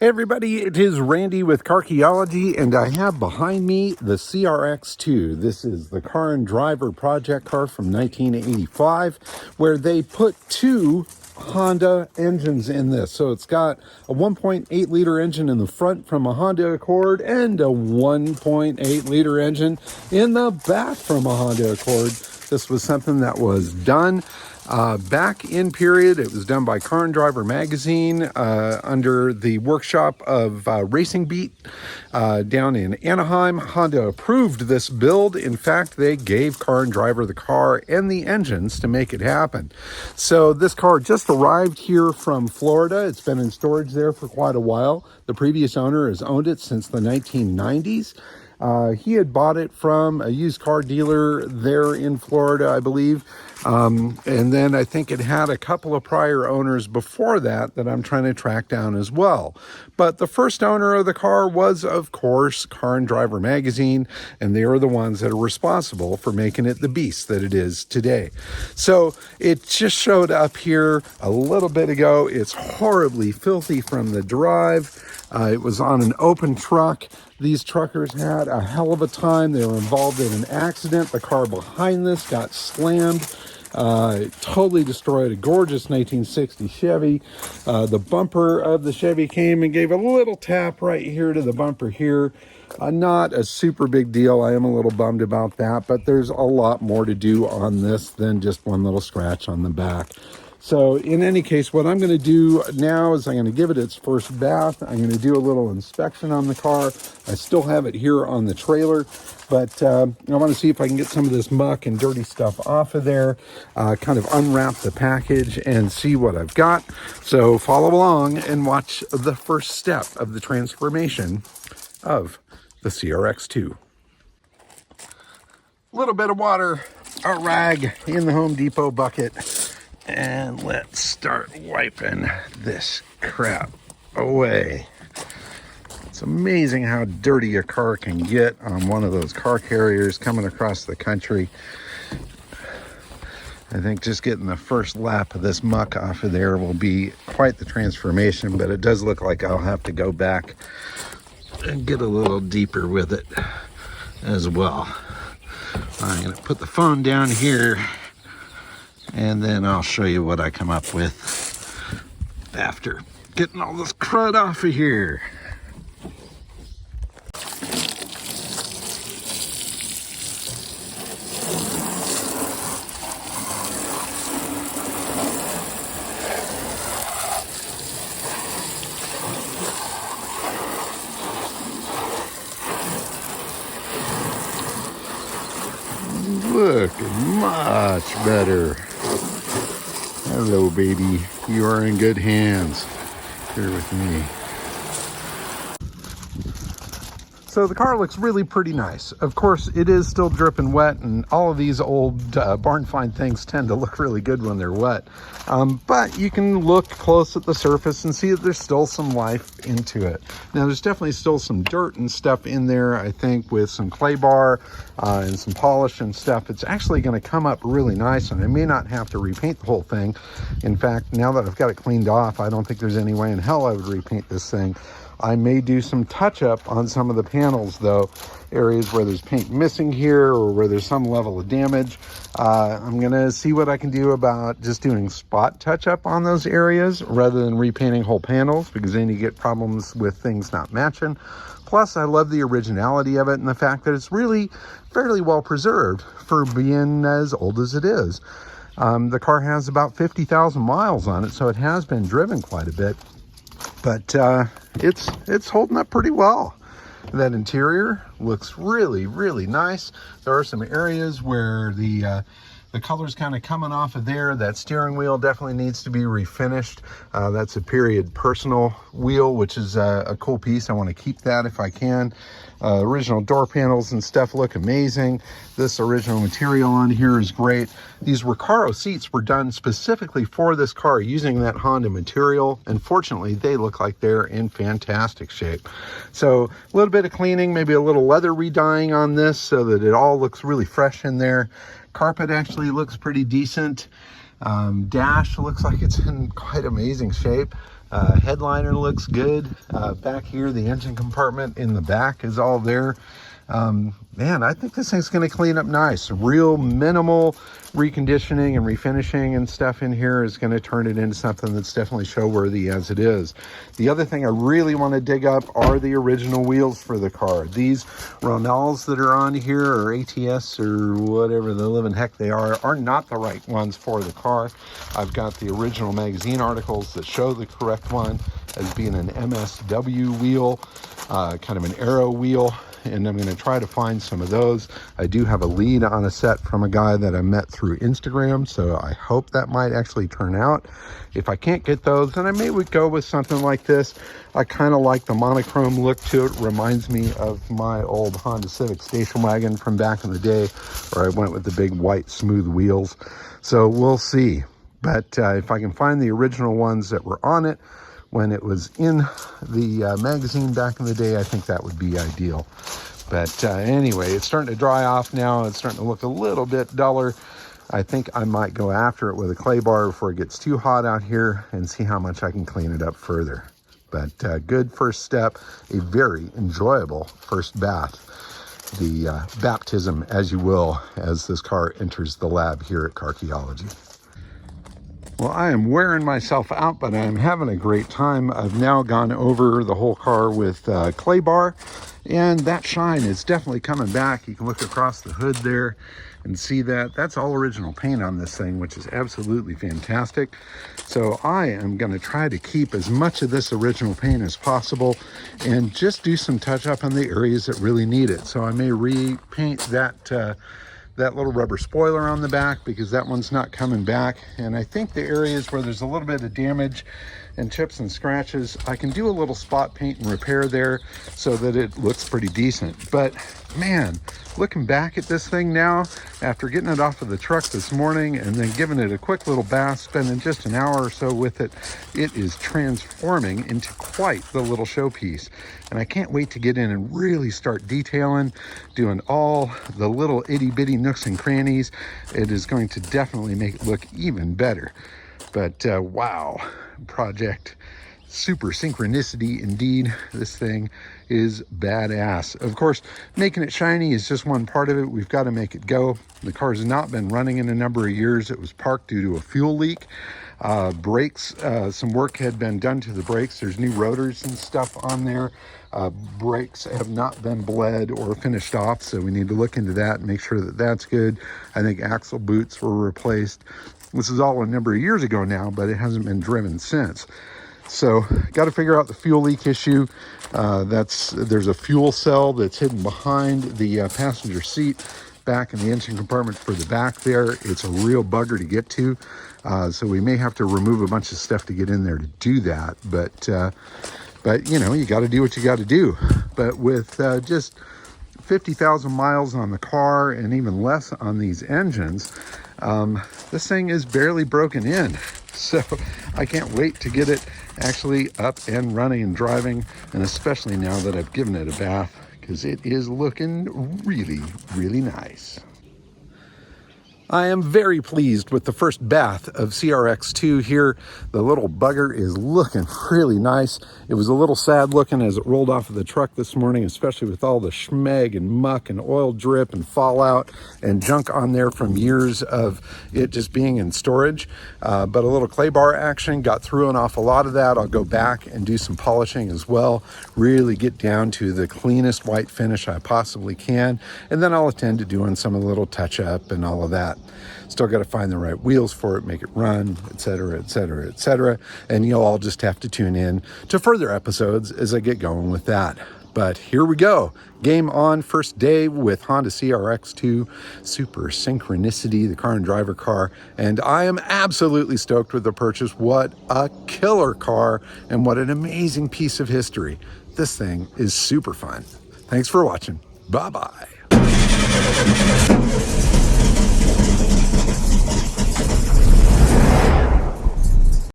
Hey everybody, it is Randy with Carchaeology, and I have behind me the CRX-2. This is the car and driver project car from 1985, where they put two Honda engines in this. So it's got a 1.8 liter engine in the front from a Honda Accord and a 1.8 liter engine in the back from a Honda Accord. This was something that was done back in period. It was done by Car and Driver magazine under the workshop of Racing Beat down in Anaheim. Honda approved this build. In fact, they gave Car and Driver the car and the engines to make it happen. So this car just arrived here from Florida. It's been in storage there for quite a while. The previous owner has owned it since the 1990s. He had bought it from a used car dealer there in Florida, I believe. And then I think it had a couple of prior owners before that I'm trying to track down as well. But the first owner of the car was, of course, Car and Driver magazine, and they are the ones that are responsible for making it the beast that it is today. So it just showed up here a little bit ago. It's horribly filthy from the drive. It was on an open truck. These truckers had a hell of a time. They were involved in an accident. The car behind this got slammed. It totally destroyed a gorgeous 1960 Chevy. The bumper of the Chevy came and gave a little tap right here to the bumper here. Not a super big deal. I am a little bummed about that, but there's a lot more to do on this than just one little scratch on the back. So in any case, what I'm going to do now is I'm going to give it its first bath. I'm going to do a little inspection on the car. I still have it here on the trailer, but I want to see if I can get some of this muck and dirty stuff off of there, kind of unwrap the package and see what I've got. So follow along and watch the first step of the transformation of the CRX-2. A little bit of water, a rag in the Home Depot bucket. And let's start wiping this crap away. It's amazing how dirty a car can get on one of those car carriers coming across the country. I think just getting the first lap of this muck off of there will be quite the transformation, but it does look like I'll have to go back and get a little deeper with it as well. I'm going to put the phone down here, and then I'll show you what I come up with after getting all this crud off of here. Look, much better. Hello, baby. You are in good hands here with me. So the car looks really pretty nice. Of course, it is still dripping wet, and all of these old barn find things tend to look really good when they're wet. But you can look close at the surface and see that there's still some life into it. Now, there's definitely still some dirt and stuff in there, I think, with some clay bar and some polish and stuff. It's actually going to come up really nice, and I may not have to repaint the whole thing. In fact, now that I've got it cleaned off, I don't think there's any way in hell I would repaint this thing. I may do some touch-up on some of the panels, though, areas where there's paint missing here or where there's some level of damage. I'm going to see what I can do about just doing spot touch-up on those areas rather than repainting whole panels, because then you get problems with things not matching. Plus, I love the originality of it and the fact that it's really fairly well preserved for being as old as it is. The car has about 50,000 miles on it, so it has been driven quite a bit. But it's holding up pretty well. That interior looks really, really nice. There are some areas where the color's kind of coming off of there. That steering wheel definitely needs to be refinished. That's a period personal wheel, which is a cool piece. I want to keep that if I can. Original door panels and stuff look amazing. This original material on here is great. These Recaro seats were done specifically for this car using that Honda material, and fortunately they look like they're in fantastic shape. So a little bit of cleaning, maybe a little leather redying on this so that it all looks really fresh in there. Carpet actually looks pretty decent. Dash looks like it's in quite amazing shape. Headliner looks good. Back here, the engine compartment in the back is all there. Man, I think this thing's going to clean up nice. Real minimal reconditioning and refinishing and stuff in here is going to turn it into something that's definitely show worthy as it is. The other thing I really want to dig up are the original wheels for the car. These Ronalds that are on here, or ATS or whatever the living heck they are not the right ones for the car. I've got the original magazine articles that show the correct one as being an MSW wheel, kind of an arrow wheel, and I'm going to try to find some of those. I do have a lead on a set from a guy that I met through Instagram, so I hope that might actually turn out. If I can't get those, then I may would go with something like this. I kind of like the monochrome look to it. Reminds me of my old Honda Civic station wagon from back in the day, where I went with the big white smooth wheels. So we'll see. But if I can find the original ones that were on it when it was in the magazine back in the day, I think that would be ideal. But anyway, it's starting to dry off now. It's starting to look a little bit duller. I think I might go after it with a clay bar before it gets too hot out here and see how much I can clean it up further. But good first step, a very enjoyable first bath. The baptism, as you will, as this car enters the lab here at Carchaeology. Well, I am wearing myself out, but I'm having a great time. I've now gone over the whole car with clay bar, and that shine is definitely coming back. You can look across the hood there and see that. That's all original paint on this thing, which is absolutely fantastic. So I am going to try to keep as much of this original paint as possible and just do some touch up on the areas that really need it. So I may repaint that little rubber spoiler on the back, because that one's not coming back. And I think the areas where there's a little bit of damage and chips and scratches, I can do a little spot paint and repair there so that it looks pretty decent. But man, looking back at this thing now, after getting it off of the truck this morning and then giving it a quick little bath, spending just an hour or so with it, it is transforming into quite the little showpiece. And I can't wait to get in and really start detailing, doing all the little itty bitty nooks and crannies. It is going to definitely make it look even better. But wow, project super synchronicity indeed. This thing is badass. Of course, making it shiny is just one part of it. We've got to make it go. The car's not been running in a number of years. It was parked due to a fuel leak. Brakes, some work had been done to the brakes. There's new rotors and stuff on there. Brakes have not been bled or finished off, so we need to look into that and make sure that that's good. I think axle boots were replaced. This is all a number of years ago now, but it hasn't been driven since. So got to figure out the fuel leak issue. There's a fuel cell that's hidden behind the passenger seat back in the engine compartment for the back there. It's a real bugger to get to. So we may have to remove a bunch of stuff to get in there to do that. But you know, you got to do what you got to do. But with just 50,000 miles on the car and even less on these engines, this thing is barely broken in. So I can't wait to get it actually up and running and driving, and especially now that I've given it a bath, because it is looking really, really nice. I am very pleased with the first bath of CRX-2 here. The little bugger is looking really nice. It was a little sad looking as it rolled off of the truck this morning, especially with all the schmeg and muck and oil drip and fallout and junk on there from years of it just being in storage. But a little clay bar action got through and off a lot of that. I'll go back and do some polishing as well, really get down to the cleanest white finish I possibly can. And then I'll attend to doing some of the little touch up and all of that. Still got to find the right wheels for it, make it run, etc., etc., etc. And you'll all just have to tune in to further episodes as I get going with that. But here we go. Game on, first day with Honda CRX-2, Super Synchronicity, the car and driver car. And I am absolutely stoked with the purchase. What a killer car, and what an amazing piece of history. This thing is super fun. Thanks for watching. Bye-bye.